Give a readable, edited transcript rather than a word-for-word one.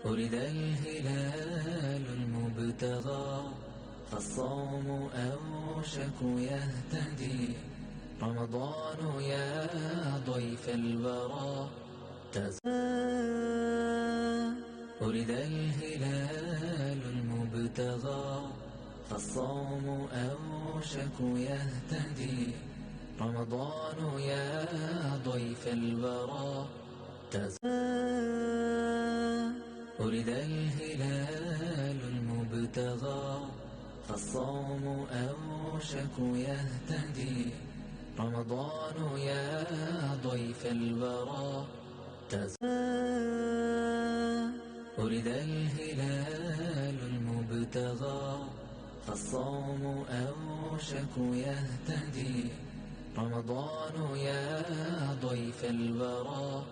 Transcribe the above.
ولد الهلال المبتغى فالصوم أوشك يهتدي. رمضان يا ضيف الورى ولد الهلال المبتغى فالصوم أوشك يهتدي. رمضان يا ضيف الورى ولد الهلال المبتغى فالصوم أوشك يهتدي. رمضان يا ضيف الورى ولد الهلال المبتغى فالصوم أوشك يهتدي. رمضان يا ضيف الورى